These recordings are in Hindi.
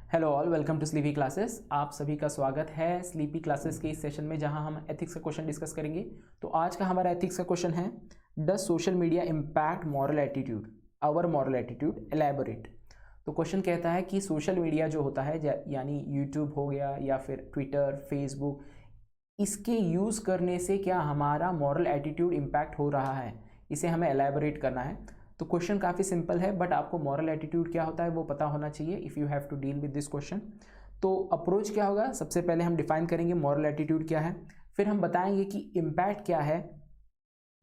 Hello all, welcome to sleepy classes. आप सभी का स्वागत है स्लीपी क्लासेस के इस सेशन में जहां हम एथिक्स का क्वेश्चन डिस्कस करेंगे। तो आज का हमारा एथिक्स का क्वेश्चन है, does social media impact moral attitude, our moral attitude, elaborate. तो क्वेश्चन कहता है कि सोशल मीडिया जो होता है यानी यूट्यूब हो गया या फिर ट्विटर, फेसबुक, इसके यूज़ करने से क्या हमारा मॉरल एटीट्यूड इम्पैक्ट हो रहा है, इसे हमें एलैबोरेट करना है। तो क्वेश्चन काफ़ी सिंपल है, बट आपको मॉरल एटीट्यूड क्या होता है वो पता होना चाहिए if you have to deal with this question. तो अप्रोच क्या होगा, सबसे पहले हम डिफाइन करेंगे मॉरल एटीट्यूड क्या है, फिर हम बताएंगे कि इम्पैक्ट क्या है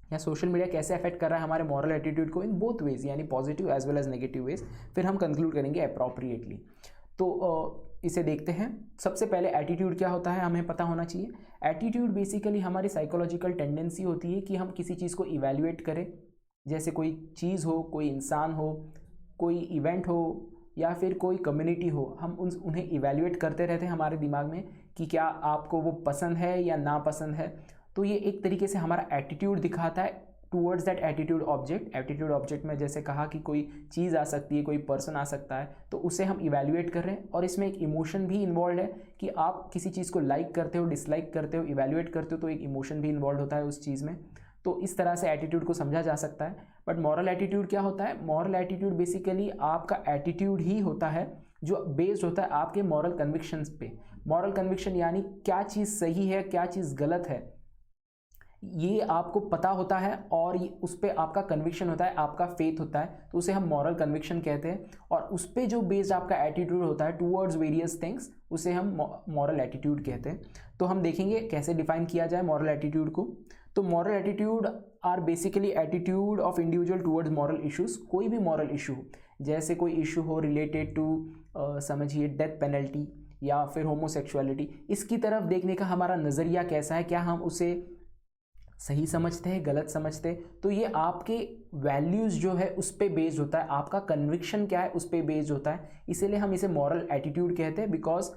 या सोशल मीडिया कैसे अफेक्ट कर रहा है हमारे मॉरल एटीट्यूड को इन बोथ वेज, यानी positive as well as negative ways. फिर हम कंक्लूड करेंगे अप्रोप्रिएटली। तो इसे देखते हैं। सबसे पहले एटीट्यूड क्या होता है हमें पता होना चाहिए। एटीट्यूड बेसिकली हमारी साइकोलॉजिकल टेंडेंसी होती है कि हम किसी चीज़ को इवैल्यूएट करें, जैसे कोई चीज़ हो, कोई इंसान हो, कोई इवेंट हो या फिर कोई कम्युनिटी हो, हम उन्हें इवैल्यूएट करते रहते हैं हमारे दिमाग में कि क्या आपको वो पसंद है या नापसंद है। तो ये एक तरीके से हमारा एटीट्यूड दिखाता है towards that attitude object. Attitude object में जैसे कहा कि कोई चीज़ आ सकती है, कोई पर्सन आ सकता है, तो उसे हम इवैल्यूएट कर रहे हैं। और इसमें एक इमोशन भी इन्वॉल्व है कि आप किसी चीज़ को लाइक करते हो, डिसलाइक करते हो, इवैल्यूएट करते हो, तो एक इमोशन भी इन्वॉल्व होता है उस चीज़ में। तो इस तरह से एटीट्यूड को समझा जा सकता है। बट मॉरल एटीट्यूड क्या होता है? मॉरल एटीट्यूड बेसिकली आपका एटीट्यूड ही होता है जो बेस्ड होता है आपके मॉरल कन्विक्शंस पे। मॉरल कन्विक्शन यानी क्या चीज़ सही है, क्या चीज़ गलत है, ये आपको पता होता है और उस पर आपका कन्विक्शन होता है, आपका फेथ होता है, तो उसे हम मॉरल कन्विक्शन कहते हैं। और उस पर जो बेस्ड आपका एटीट्यूड होता है टूवर्ड्स वेरियस थिंग्स, उसे हम मॉरल एटीट्यूड कहते हैं। तो हम देखेंगे कैसे डिफाइन किया जाए मॉरल एटीट्यूड को। तो moral attitude are basically attitude of individual towards moral issues. कोई भी मॉरल इशू, जैसे कोई इशू हो रिलेटेड टू समझिए डेथ पेनल्टी या फिर होमोसेक्सुअलिटी, इसकी तरफ देखने का हमारा नज़रिया कैसा है, क्या हम उसे सही समझते हैं, गलत समझते हैं। तो ये आपके वैल्यूज़ जो है उस पर बेस्ड होता है, आपका कन्विक्शन क्या है उस पर बेस्ड होता है। इसीलिए हम इसे मॉरल एटीट्यूड कहते हैं। बिकॉज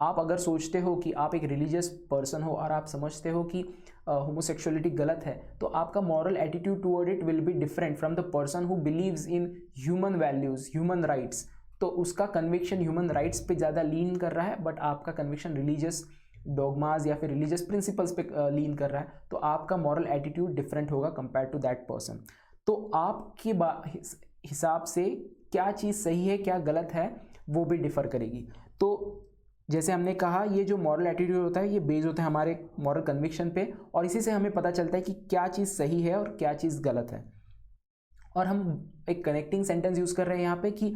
आप अगर सोचते हो कि आप एक रिलीजियस पर्सन हो और आप समझते हो कि होमोसेक्सुअलिटी गलत है, तो आपका moral attitude toward it will be different from the person who believes in human values, human rights. तो उसका कन्विक्शन ह्यूमन राइट्स पे ज़्यादा लीन कर रहा है, बट आपका कन्विक्शन रिलीजियस डॉगमाज या फिर रिलीजियस प्रिंसिपल्स पे लीन कर रहा है, तो आपका मॉरल एटीट्यूड डिफरेंट होगा कंपेयर टू दैट पर्सन। तो आपके हिसाब से क्या चीज़ सही है, क्या गलत है, वो भी डिफर करेगी। तो जैसे हमने कहा, ये जो मॉरल एटीट्यूड होता है ये बेस होता है हमारे मॉरल कन्विक्शन पे, और इसी से हमें पता चलता है कि क्या चीज़ सही है और क्या चीज़ गलत है। और हम एक कनेक्टिंग सेंटेंस यूज़ कर रहे हैं यहाँ पे कि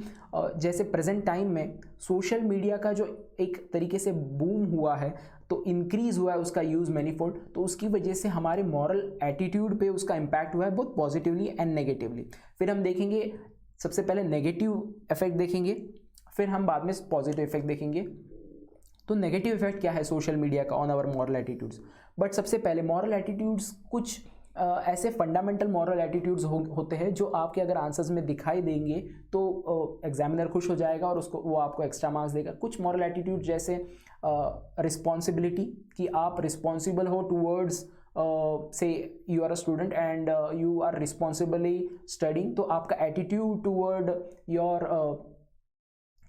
जैसे प्रेजेंट टाइम में सोशल मीडिया का जो एक तरीके से बूम हुआ है, तो इंक्रीज़ हुआ है उसका यूज़ मैनीफोल्ड, तो उसकी वजह से हमारे मॉरल एटीट्यूड पे उसका इम्पैक्ट हुआ है, बोथ पॉजिटिवली एंड नेगेटिवली। फिर हम देखेंगे, सबसे पहले नेगेटिव इफेक्ट देखेंगे, फिर हम बाद में पॉजिटिव इफेक्ट देखेंगे। तो नेगेटिव इफेक्ट क्या है सोशल मीडिया का on our moral attitudes. But सबसे पहले मॉरल एटीट्यूड्स कुछ ऐसे फंडामेंटल मॉरल एटीट्यूड्स होते हैं जो आपके अगर आंसर्स में दिखाई देंगे तो एग्जामिनर खुश हो जाएगा और वो आपको एक्स्ट्रा मार्क्स देगा। कुछ मॉरल एटीट्यूड जैसे रिस्पॉन्सिबिलिटी, कि आप रिस्पॉन्सिबल हो टूवर्ड्स से you are a student and you are responsibly studying, तो आपका attitude toward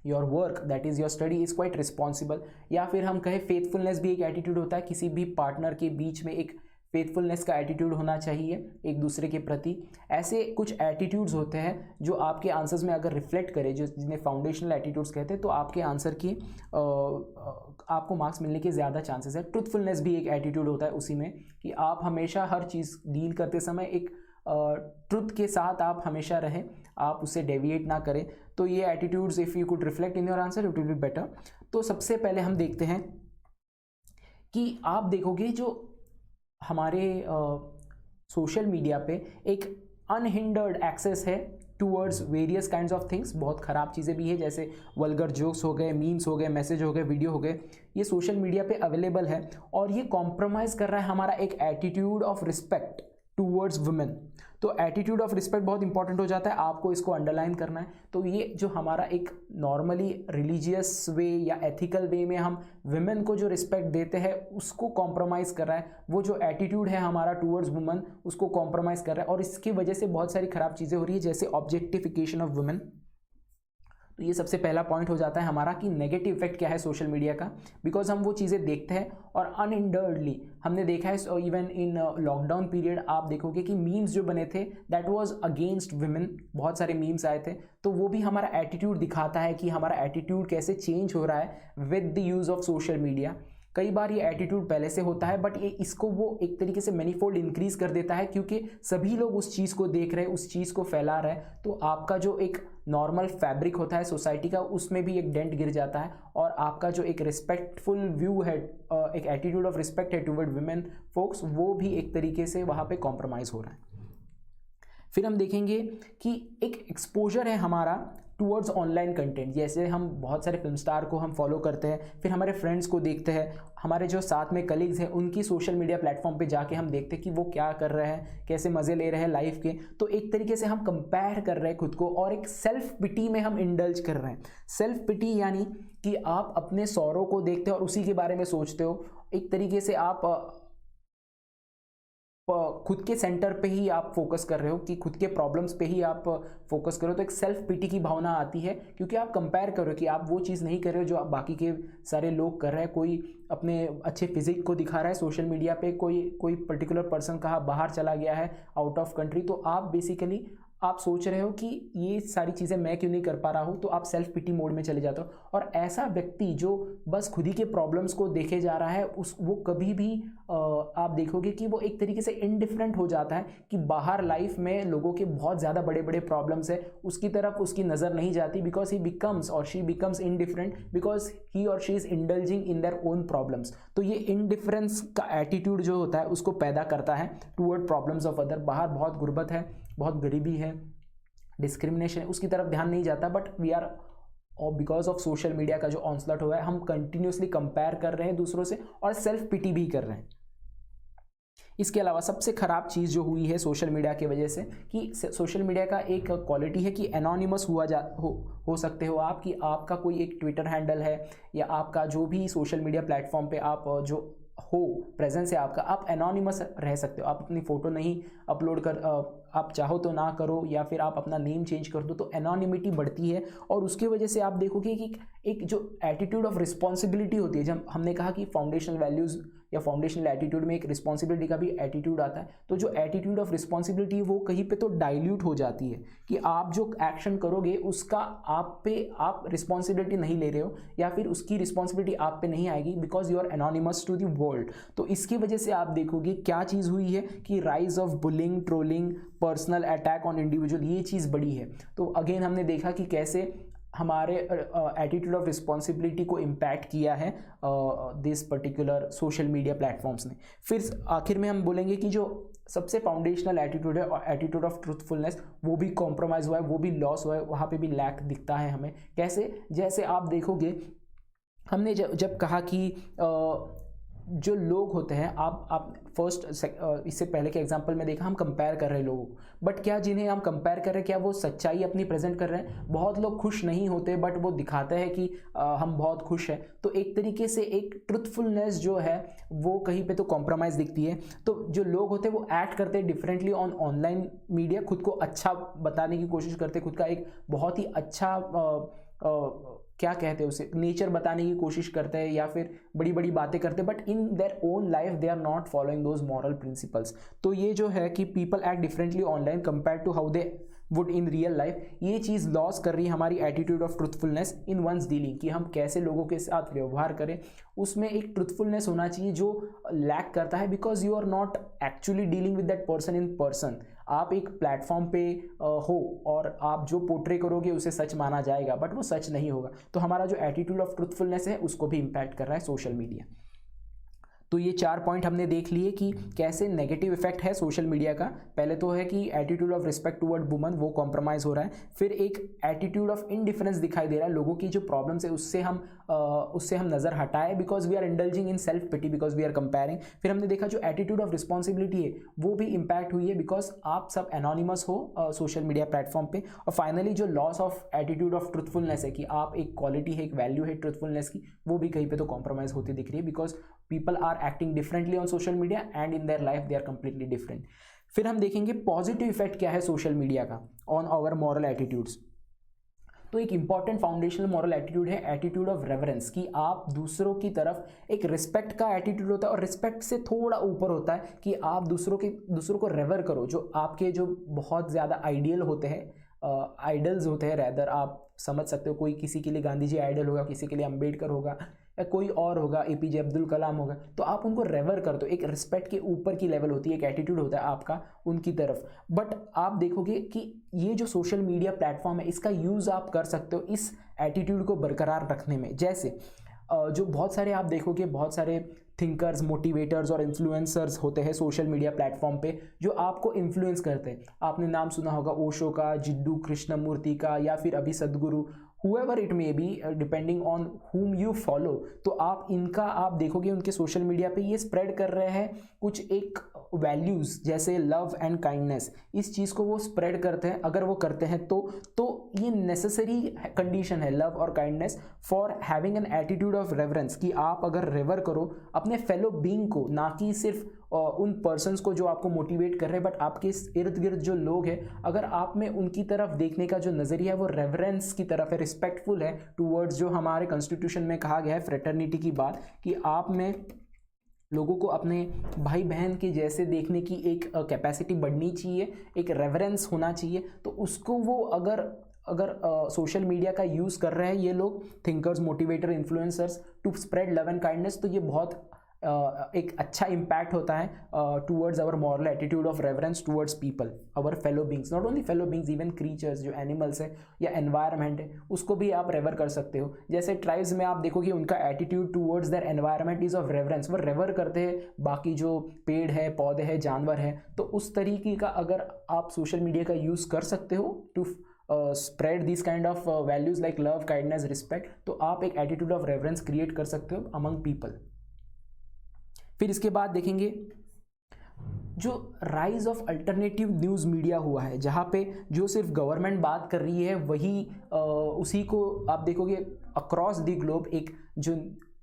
your work, that is your study, is quite responsible. या फिर हम कहें फेथफुलनेस भी एक एटीट्यूड होता है, किसी भी पार्टनर के बीच में एक फेथफुलनेस का एटीट्यूड होना चाहिए एक दूसरे के प्रति। ऐसे कुछ एटीट्यूड्स होते हैं जो आपके आंसर्स में अगर रिफ्लेक्ट करें, जो जिन्हें फाउंडेशनल एटीट्यूड्स कहते हैं, तो आपके आंसर की आपको मार्क्स मिलने के ज़्यादा चांसेस है। ट्रुथफुलनेस भी एक एटीट्यूड होता है उसी में, कि आप हमेशा हर चीज़ डील करते समय एक ट्रुथ के साथ आप हमेशा रहें, आप उससे डेविएट ना करें। तो ये attitudes if you could reflect in your answer it will be better. तो सबसे पहले हम देखते हैं कि आप देखोगे जो हमारे सोशल मीडिया पे एक अनहिंडर्ड एक्सेस है towards various kinds of things. बहुत ख़राब चीज़ें भी है, जैसे वल्गर जोक्स हो गए, मीम्स हो गए, मैसेज हो गए, वीडियो हो गए, ये सोशल मीडिया पे अवेलेबल है। और ये कॉम्प्रोमाइज़ कर रहा है हमारा एक attitude of respect towards women. तो एटीट्यूड ऑफ रिस्पेक्ट बहुत इंपॉर्टेंट हो जाता है, आपको इसको अंडरलाइन करना है। तो ये जो हमारा एक नॉर्मली रिलीजियस वे या एथिकल वे में हम वुमेन को जो रिस्पेक्ट देते हैं उसको कॉम्प्रोमाइज़ कर रहा है, वो जो एटीट्यूड है हमारा टूवर्ड्स वुमेन उसको कॉम्प्रोमाइज़ कर रहा है। और इसकी वजह से बहुत सारी ख़राब चीज़ें हो रही है, जैसे ऑब्जेक्टिफिकेशन ऑफ वुमेन। तो ये सबसे पहला पॉइंट हो जाता है हमारा कि नेगेटिव इफेक्ट क्या है सोशल मीडिया का, बिकॉज हम वो चीज़ें देखते हैं और अनहिंडर्डली हमने देखा है इवन इन लॉकडाउन पीरियड आप देखोगे कि मीम्स जो बने थे दैट वाज अगेंस्ट वुमेन, बहुत सारे मीम्स आए थे, तो वो भी हमारा एटीट्यूड दिखाता है कि हमारा एटीट्यूड कैसे चेंज हो रहा है with the use of social media. कई बार ये एटीट्यूड पहले से होता है बट ये इसको वो एक तरीके से मैनीफोल्ड इंक्रीज कर देता है क्योंकि सभी लोग उस चीज़ को देख रहे हैं, उस चीज़ को फैला रहे हैं, तो आपका जो एक नॉर्मल फैब्रिक होता है सोसाइटी का उसमें भी एक डेंट गिर जाता है और आपका जो एक रिस्पेक्टफुल व्यू है, एक एटीट्यूड ऑफ रिस्पेक्ट है टुवर्ड वुमेन फोक्स, वो भी एक तरीके से वहाँ पे कॉम्प्रोमाइज़ हो रहा है। फिर हम देखेंगे कि एक एक्सपोजर है हमारा टूवर्ड्स ऑनलाइन कंटेंट, जैसे हम बहुत सारे फिल्म स्टार को हम फॉलो करते हैं, फिर हमारे फ्रेंड्स को देखते हैं, हमारे जो साथ में कलीग्स हैं उनकी सोशल मीडिया प्लेटफॉर्म पे जाके हम देखते हैं कि वो क्या कर रहे हैं, कैसे मज़े ले रहे हैं लाइफ के, तो एक तरीके से हम कंपेयर कर रहे हैं खुद को और एक सेल्फ पिटी में हम इंडल्ज कर रहे हैं। सेल्फ पिटी यानी कि आप अपने सौरों को देखते हो और उसी के बारे में सोचते हो, एक तरीके से आप खुद के सेंटर पे ही आप फोकस कर रहे हो कि खुद के प्रॉब्लम्स पे ही आप फोकस करो, तो एक सेल्फ पिटी की भावना आती है क्योंकि आप कंपेयर करो कि आप वो चीज़ नहीं कर रहे हो जो आप बाकी के सारे लोग कर रहे हैं। कोई अपने अच्छे फिजिक को दिखा रहा है सोशल मीडिया पे, कोई पर्टिकुलर पर्सन कहाँ बाहर चला गया है आउट ऑफ कंट्री, तो आप बेसिकली आप सोच रहे हो कि ये सारी चीज़ें मैं क्यों नहीं कर पा रहा हूँ, तो आप सेल्फ पिटी मोड में चले जाते हो। और ऐसा व्यक्ति जो बस खुद ही के प्रॉब्लम्स को देखे जा रहा है वो कभी भी आप देखोगे कि वो एक तरीके से इनडिफरेंट हो जाता है कि बाहर लाइफ में लोगों के बहुत ज़्यादा बड़े बड़े प्रॉब्लम्स है, उसकी तरफ उसकी नज़र नहीं जाती, बिकॉज ही बिकम्स और she becomes indifferent because he और she is indulging in their own problems. तो ये इनडिफरेंस का एटीट्यूड जो होता है उसको पैदा करता है टूवर्ड प्रॉब्लम्स ऑफ अदर। बाहर बहुत गुर्बत है, बहुत गरीबी है, डिस्क्रिमिनेशन है, उसकी तरफ ध्यान नहीं जाता, बट वी आर और बिकॉज ऑफ सोशल मीडिया का जो ऑनस्लॉट हुआ है हम कंटिन्यूसली कंपेयर कर रहे हैं दूसरों से और सेल्फ पिटी भी कर रहे हैं। इसके अलावा सबसे ख़राब चीज़ जो हुई है सोशल मीडिया की वजह से कि सोशल मीडिया का एक क्वालिटी है कि एनोनिमस हो सकते हो आप, कि आपका कोई एक ट्विटर हैंडल है या आपका जो भी सोशल मीडिया प्लेटफॉर्म पे आप जो हो प्रेजेंस है आपका, आप एनोनिमस रह सकते हो, आप अपनी फ़ोटो नहीं अपलोड कर आप चाहो तो ना करो या फिर आप अपना नेम चेंज कर दो, तो एनोनिमिटी बढ़ती है और उसकी वजह से आप देखोगे कि एक जो एटीट्यूड ऑफ रिस्पॉन्सिबिलिटी होती है, जब हमने कहा कि फाउंडेशनल वैल्यूज़ या फाउंडेशनल एटीट्यूड में एक रिस्पॉन्सिबिलिटी का भी एटीट्यूड आता है, तो जो एटीट्यूड ऑफ रिस्पॉन्सिबिलिटी है वो कहीं पे तो डाइल्यूट हो जाती है कि आप जो एक्शन करोगे उसका आप रिस्पॉन्सिबिलिटी नहीं ले रहे हो या फिर उसकी रिस्पॉन्सिबिलिटी आप पे नहीं आएगी because you are anonymous to the world. तो इसकी वजह से आप देखोगे क्या चीज़ हुई है कि rise of bullying, trolling, personal attack on individual, ये चीज़ बड़ी है। तो अगेन हमने देखा कि कैसे हमारे एटीट्यूड ऑफ रिस्पॉन्सिबिलिटी को इम्पैक्ट किया है this particular social media platforms ने। फिर आखिर में हम बोलेंगे कि जो सबसे फाउंडेशनल एटीट्यूड है और एटीट्यूड ऑफ ट्रूथफुलनेस वो भी कॉम्प्रोमाइज़ हुआ है, वो भी लॉस हुआ है, वहाँ पे भी लैक दिखता है हमें। कैसे? जैसे आप देखोगे हमने जब कहा कि जो लोग होते हैं आप फर्स्ट इससे पहले के एग्जांपल में देखा हम कंपेयर कर रहे हैं लोगों को, बट क्या जिन्हें हम कंपेयर कर रहे हैं क्या वो सच्चाई अपनी प्रेजेंट कर रहे हैं? बहुत लोग खुश नहीं होते बट वो दिखाते हैं कि हम बहुत खुश हैं, तो एक तरीके से एक ट्रुथफुलनेस जो है वो कहीं पे तो कॉम्प्रोमाइज़ दिखती है। तो जो लोग होते हैं वो एक्ट करते हैं डिफरेंटली ऑन ऑनलाइन मीडिया, खुद को अच्छा बताने की कोशिश करते हैं, खुद का एक बहुत ही अच्छा क्या कहते हैं उसे नेचर बताने की कोशिश करते हैं या फिर बड़ी बड़ी बातें करते हैं, but in their own life they are not following those moral principles. तो ये जो है कि people act differently online compare to how they would in real life, ये चीज़ लॉस कर रही है हमारी attitude of truthfulness in one's dealing, कि हम कैसे लोगों के साथ व्यवहार करें, उसमें एक ट्रुथफुलनेस होना चाहिए जो लैक करता है because you are not actually dealing with that person in person. आप एक प्लेटफॉर्म पे हो और आप जो पोर्ट्रे करोगे उसे सच माना जाएगा बट वो सच नहीं होगा। तो हमारा जो एटीट्यूड ऑफ ट्रुथफुलनेस है उसको भी इम्पैक्ट कर रहा है सोशल मीडिया। तो ये 4 पॉइंट हमने देख लिए कि कैसे नेगेटिव इफेक्ट है सोशल मीडिया का। पहले तो है कि attitude of respect toward woman वो कॉम्प्रोमाइज़ हो रहा है, फिर एक एटीट्यूड ऑफ इनडिफरेंस दिखाई दे रहा है, लोगों की जो प्रॉब्लम्स है उससे हम नज़र हटाए because we are indulging in self pity because we are comparing. फिर हमने देखा जो एटीट्यूड ऑफ रिस्पॉन्सिबिलिटी है वो भी इम्पैक्ट हुई है बिकॉज आप सब एनोनिमस हो सोशल मीडिया प्लेटफॉर्म पे। और फाइनली जो loss of attitude of truthfulness है कि आप एक क्वालिटी है, एक वैल्यू है ट्रुथफुलनेस की, वो भी कहीं पे तो कॉम्प्रोमाइज़ होती दिख रही है because people are acting differently on social media and in their life they are completely different। फिर हम देखेंगे पॉजिटिव इफेक्ट क्या है सोशल मीडिया का ऑन आवर मॉरल एटीट्यूड्स। तो एक इंपॉर्टेंट फाउंडेशनल मॉरल एटीट्यूड है एटीट्यूड ऑफ रेवरेंस, कि आप दूसरों की तरफ एक रिस्पेक्ट का एटीट्यूड होता है, और रिस्पेक्ट से थोड़ा ऊपर होता है कि आप दूसरों को रेवर करो। जो आपके जो बहुत ज़्यादा आइडियल होते हैं, आइडल्स होते हैं रैदर, आप समझ सकते हो, कोई किसी के लिए गांधी जी आइडल होगा, किसी के लिए अंबेडकर होगा, या कोई और होगा, एपीजे अब्दुल कलाम होगा, तो आप उनको रेवर कर दो। एक रिस्पेक्ट के ऊपर की लेवल होती है, एक एटीट्यूड होता है आपका उनकी तरफ। बट आप देखोगे कि ये जो सोशल मीडिया प्लेटफॉर्म है, इसका यूज़ आप कर सकते हो इस एटीट्यूड को बरकरार रखने में। जैसे जो बहुत सारे आप देखोगे, बहुत सारे थिंकर्स, मोटिवेटर्स और इन्फ्लुएंसर्स होते हैं सोशल मीडिया प्लेटफॉर्म पे, जो आपको इन्फ्लुएंस करते हैं। आपने नाम सुना होगा ओशो का, जिड्डू कृष्णमूर्ति का, या फिर अभी सदगुरु, whoever it may be, depending on whom you follow। तो आप इनका आप देखोगे उनके सोशल मीडिया पे ये स्प्रेड कर रहे हैं कुछ एक वैल्यूज़, जैसे लव एंड काइंडनेस। इस चीज़ को वो स्प्रेड करते हैं। अगर वो करते हैं तो ये नेसेसरी कंडीशन है, लव और kindness, for having an attitude of reverence, कि आप अगर रेवर करो अपने फेलो बीइंग को, ना कि सिर्फ उन पर्सन्स को जो आपको मोटिवेट कर रहे हैं, बट आपके इर्द गिर्द जो लोग हैं, अगर आप में उनकी तरफ देखने का जो नज़रिया है वो रेवरेंस की तरफ है, रिस्पेक्टफुल है टूवर्ड्स जो हमारे कॉन्स्टिट्यूशन में कहा गया है, फ्रेटर्निटी की बात, कि आप में लोगों को अपने भाई बहन के जैसे देखने की एक कैपेसिटी बढ़नी चाहिए, एक रेवरेंस होना चाहिए। तो उसको वो अगर सोशल मीडिया का यूज़ कर रहे हैं ये लोग, thinkers, motivator, influencers, to spread love and kindness, तो ये बहुत एक अच्छा इम्पैक्ट होता है towards our moral attitude of reverence towards people, our fellow beings, not only fellow beings, even creatures, जो एनिमल्स है या एनवायरनमेंट है, उसको भी आप रेवर कर सकते हो। जैसे ट्राइब्स में आप देखोगे उनका attitude towards their environment is of reverence, वो रेवर करते हैं बाकी जो पेड़ है, पौधे हैं, जानवर है। तो उस तरीके का अगर आप सोशल मीडिया का यूज़ कर सकते हो to spread this kind of values like love, kindness, respect, तो आप एक एटीट्यूड ऑफ रेवरेंस क्रिएट कर सकते हो अमंग पीपल। फिर इसके बाद देखेंगे जो rise of alternative news media हुआ है, जहाँ पे जो सिर्फ गवर्नमेंट बात कर रही है वही उसी को आप देखोगे अक्रॉस द ग्लोब। एक जो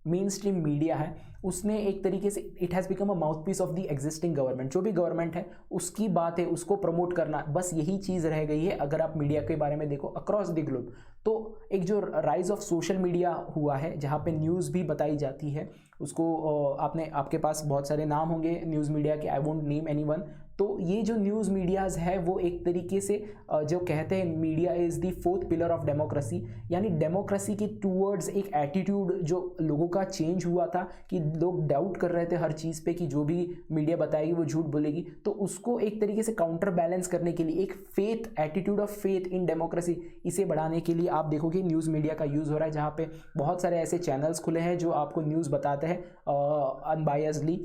मेन स्ट्रीम मीडिया है उसने एक तरीके से it has become a mouthpiece of the existing government. जो भी गवर्नमेंट है उसकी बात है, उसको प्रमोट करना, बस यही चीज़ रह गई है अगर आप मीडिया के बारे में देखो अक्रॉस द ग्लोब। तो एक जो राइज ऑफ सोशल मीडिया हुआ है जहाँ पे न्यूज़ भी बताई जाती है, उसको आपके पास बहुत सारे नाम होंगे न्यूज़ मीडिया के, आई वोंट नेम एनीवन। तो ये जो न्यूज़ मीडियाज़ है वो एक तरीके से जो कहते हैं media is the fourth pillar of democracy, यानी डेमोक्रेसी के टूवर्ड्स एक एटीट्यूड जो लोगों का चेंज हुआ था कि लोग डाउट कर रहे थे हर चीज़ पे कि जो भी मीडिया बताएगी वो झूठ बोलेगी। तो उसको एक तरीके से काउंटर बैलेंस करने के लिए एक faith, attitude of faith in democracy, इसे बढ़ाने के लिए आप देखोगे न्यूज़ मीडिया का यूज़ हो रहा है, जहाँ पे बहुत सारे ऐसे चैनल्स खुले हैं जो आपको न्यूज़ बताते हैं अनबायस्डली।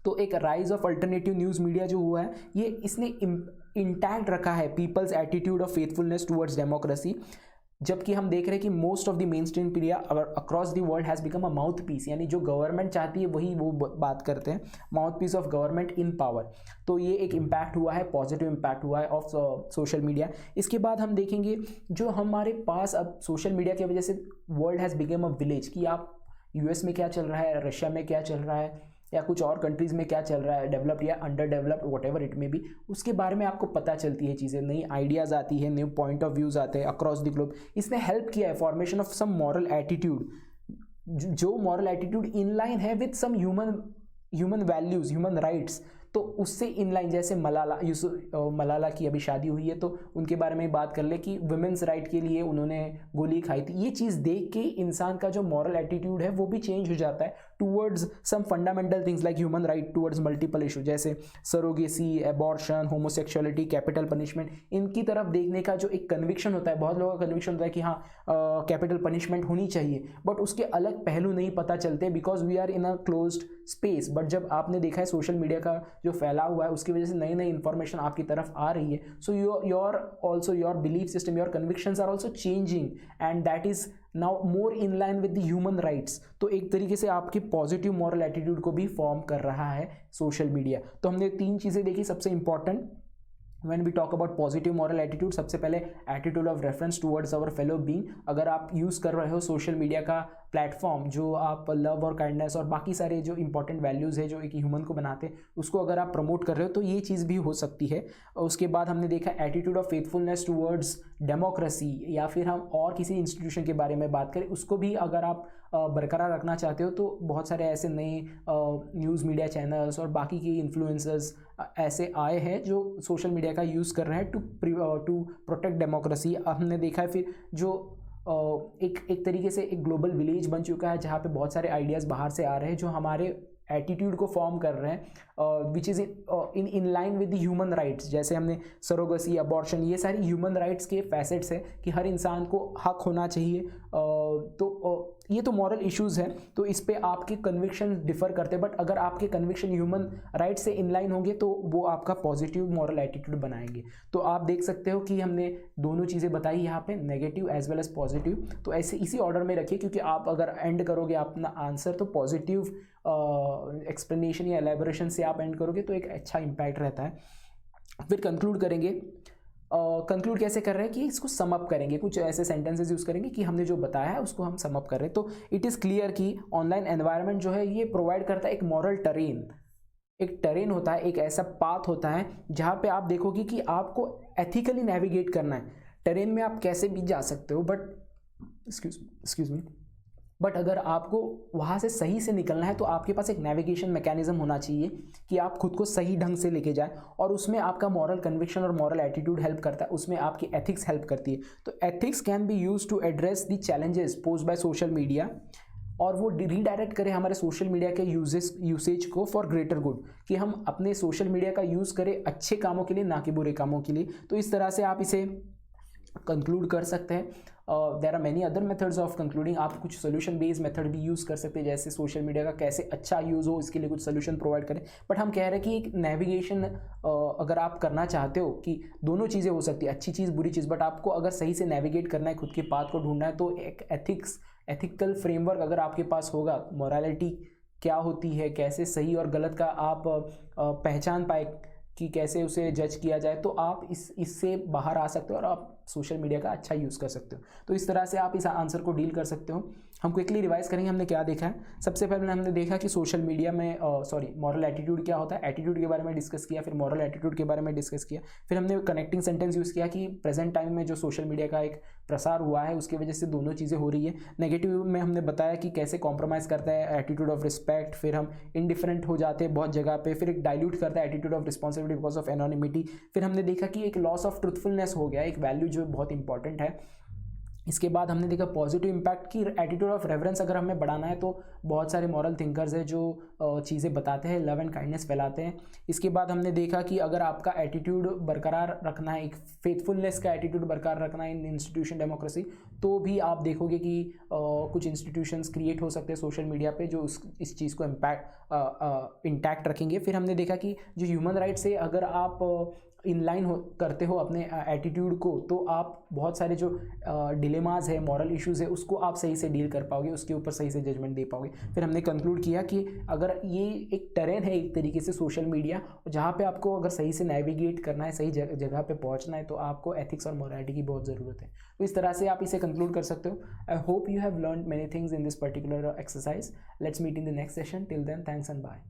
तो एक rise of alternative news media जो हुआ है ये इसने इंटैक्ट रखा है people's attitude of faithfulness towards democracy. जबकि हम देख रहे हैं कि most of the mainstream media across the world has become a mouthpiece, यानी जो गवर्नमेंट चाहती है वही वो बात करते हैं, mouthpiece of government in power. तो ये एक इम्पैक्ट हुआ है, पॉजिटिव इम्पैक्ट हुआ है ऑफ सोशल मीडिया। इसके बाद हम देखेंगे जो हमारे पास अब सोशल मीडिया की वजह से world has become a village, कि आप यूएस में क्या चल रहा है, रशिया में क्या चल रहा है, या कुछ और कंट्रीज़ में क्या चल रहा है, डेवलप्ड या under developed, what ever it may be, उसके बारे में आपको पता चलती है चीज़ें, नई आइडियाज़ आती है, न्यू पॉइंट ऑफ व्यूज़ आते हैं अक्रॉस द ग्लोब। इसने हेल्प किया है formation of some moral attitude, जो मॉरल एटीट्यूड इन लाइन है with some human values, human rights. तो उससे इन लाइन, जैसे मलाला की अभी शादी हुई है तो उनके बारे में बात कर ले कि वुमेन्स राइट के लिए उन्होंने गोली खाई थी। ये चीज़ देख के इंसान का जो मॉरल एटीट्यूड है वो भी चेंज हो जाता है towards some fundamental things like human right towards multiple issue, जैसे surrogacy, abortion, homosexuality, capital punishment. इनकी तरफ देखने का जो एक कन्विक्शन होता है, बहुत लोगों का कन्विक्शन होता है कि हाँ कैपिटल पनिशमेंट होनी चाहिए, बट उसके अलग पहलू नहीं पता चलते because we are in a closed space. But जब आपने देखा है सोशल मीडिया का जो फैला हुआ है उसकी वजह से नई नई इन्फॉर्मेशन आपकी तरफ आ रही है, so your belief system, your convictions are also changing and that is now more in line with the human rights. तो एक तरीके से आपके पॉजिटिव मॉरल एटीट्यूड को भी फॉर्म कर रहा है सोशल मीडिया। तो हमने 3 चीज़ें देखी। सबसे important when we talk about positive moral attitude, सबसे पहले attitude of reference towards our fellow being. अगर आप यूज़ कर रहे हो सोशल मीडिया का प्लेटफॉर्म जो आप लव और काइंडनेस और बाकी सारे जो इंपॉर्टेंट वैल्यूज़ है जो एक ह्यूमन को बनाते हैं उसको अगर आप प्रमोट कर रहे हो तो ये चीज़ भी हो सकती है। और उसके बाद हमने देखा attitude of faithfulness towards democracy, या फिर हम और किसी इंस्टीट्यूशन के बारे में बात करें उसको भी अगर आप बरकरार रखना चाहते हो तो बहुत सारे ऐसे नए न्यूज़ मीडिया चैनल्स और बाकी के इन्फ्लुएंसर्स ऐसे आए हैं जो सोशल मीडिया का यूज़ कर रहे हैं टू प्रोटेक्ट डेमोक्रेसी। हमने देखा है फिर जो एक तरीके से एक ग्लोबल विलेज बन चुका है जहाँ पे बहुत सारे आइडियाज़ बाहर से आ रहे हैं जो हमारे एटीट्यूड को फॉर्म कर रहे हैं, which is in line with the human rights. जैसे हमने सरोगेसी, अबॉर्शन, ये सारी ह्यूमन राइट्स के फैसेट्स हैं कि हर इंसान को हक होना चाहिए। तो ये तो मॉरल इश्यूज़ हैं, तो इस पे आपके कन्विक्शन डिफर करते हैं, बट अगर आपके कन्विक्शन ह्यूमन राइट से इनलाइन होंगे तो वो आपका पॉजिटिव मॉरल एटीट्यूड बनाएंगे। तो आप देख सकते हो कि हमने दोनों चीज़ें बताई यहाँ पे, negative as well as positive. तो ऐसे इसी ऑर्डर में रखिए, क्योंकि आप अगर एंड करोगे अपना आंसर तो पॉजिटिव एक्सप्लेनेशन या एलेबोरेशन से आप एंड करोगे तो एक अच्छा इम्पैक्ट रहता है। फिर कंक्लूड करेंगे। कंक्लूड कैसे कर रहे हैं कि इसको सम अप करेंगे, कुछ ऐसे सेंटेंसेस यूज़ करेंगे कि हमने जो बताया है उसको हम सम अप कर रहे हैं। तो इट इज़ क्लियर कि ऑनलाइन एनवायरनमेंट जो है ये प्रोवाइड करता है एक मॉरल टेरेन। एक टेरेन होता है, एक ऐसा पाथ होता है जहाँ पे आप देखोगे कि आपको एथिकली नेविगेट करना है। टेरेन में आप कैसे भी जा सकते हो, बट एक्सक्यूज मी, बट अगर आपको वहाँ से सही से निकलना है तो आपके पास एक नेविगेशन मैकेनिज्म होना चाहिए कि आप खुद को सही ढंग से लेके जाएं, और उसमें आपका मॉरल कन्विक्शन और मॉरल एटीट्यूड हेल्प करता है, उसमें आपकी एथिक्स हेल्प करती है। तो ethics can be use to address the challenges posed by social media, और वो रीडायरेक्ट करें हमारे सोशल मीडिया के यूसेज को फॉर ग्रेटर गुड, कि हम अपने सोशल मीडिया का यूज़ करें अच्छे कामों के लिए, ना कि बुरे कामों के लिए। तो इस तरह से आप इसे कंक्लूड कर सकते हैं। There are many other methods of concluding. आप कुछ सोल्यूशन बेस्ड मेथड भी यूज़ कर सकते हैं, जैसे सोशल मीडिया का कैसे अच्छा यूज़ हो इसके लिए कुछ सोल्यूशन प्रोवाइड करें। बट हम कह रहे हैं कि एक नेविगेशन अगर आप करना चाहते हो कि दोनों चीज़ें हो सकती है, अच्छी चीज़ बुरी चीज़, बट आपको अगर सही से नेविगेट करना है, खुद के पाथ को ढूंढना है, तो एक एथिकल फ्रेमवर्क अगर आपके पास होगा, मोरालिटी क्या होती है, कैसे सही और गलत का आप पहचान पाए कि कैसे उसे जज किया जाए, तो आप इससे बाहर आ सकते हो और आप सोशल मीडिया का अच्छा यूज़ कर सकते हो। तो इस तरह से आप इस आंसर को डील कर सकते हो। हम क्विकली रिवाइज करेंगे हमने क्या देखा है। सबसे पहले हमने देखा कि सोशल मीडिया में मॉरल एटीट्यूड क्या होता है, एटीट्यूड के बारे में डिस्कस किया, फिर मॉरल एटीट्यूड के बारे में डिस्कस किया, फिर हमने कनेक्टिंग सेंटेंस यूज़ किया कि प्रेजेंट टाइम में जो सोशल मीडिया का एक प्रसार हुआ है उसकी वजह से दोनों चीज़ें हो रही है। नेगेटिव में हमने बताया कि कैसे कॉम्प्रोमाइज़ करता है एटीट्यूड ऑफ रिस्पेक्ट, फिर हम इनडिफरेंट हो जाते हैं बहुत जगह पे, फिर एक डाइल्यूट करता है attitude of responsibility because of anonymity. फिर हमने देखा कि एक लॉस ऑफ ट्रुथफुलनेस हो गया, एक वैल्यू जो बहुत इंपॉर्टेंट है। इसके बाद हमने देखा पॉजिटिव इम्पैक्ट की एटीट्यूड ऑफ रेफरेंस अगर हमें बढ़ाना है तो बहुत सारे मॉरल थिंकर्स हैं जो चीज़ें बताते हैं, लव एंड काइंडनेस फैलाते हैं। इसके बाद हमने देखा कि अगर आपका एटीट्यूड बरकरार रखना है, एक फेथफुलनेस का एटीट्यूड बरकरार रखना है इन इंस्टीट्यूशन डेमोक्रेसी, तो भी आप देखोगे कि कुछ इंस्टीट्यूशंस क्रिएट हो सकते हैं सोशल मीडिया पे जो इस चीज़ को इंटैक्ट रखेंगे। फिर हमने देखा कि जो ह्यूमन राइट्स है अगर आप इनलाइन करते हो अपने एटीट्यूड को, तो आप बहुत सारे जो डिलेमाज है, मॉरल इश्यूज़ है, उसको आप सही से डील कर पाओगे, उसके ऊपर सही से जजमेंट दे पाओगे। फिर हमने कंक्लूड किया कि अगर ये एक टेरेन है एक तरीके से सोशल मीडिया, जहाँ पे आपको अगर सही से नेविगेट करना है, सही जगह पे पहुँचना है, तो आपको एथिक्स और मोरालिटी की बहुत ज़रूरत है। तो इस तरह से आप इसे कंक्लूड कर सकते हो। I hope you have learn many things in this particular exercise. Let's meet in the next session. Till then, thanks and bye.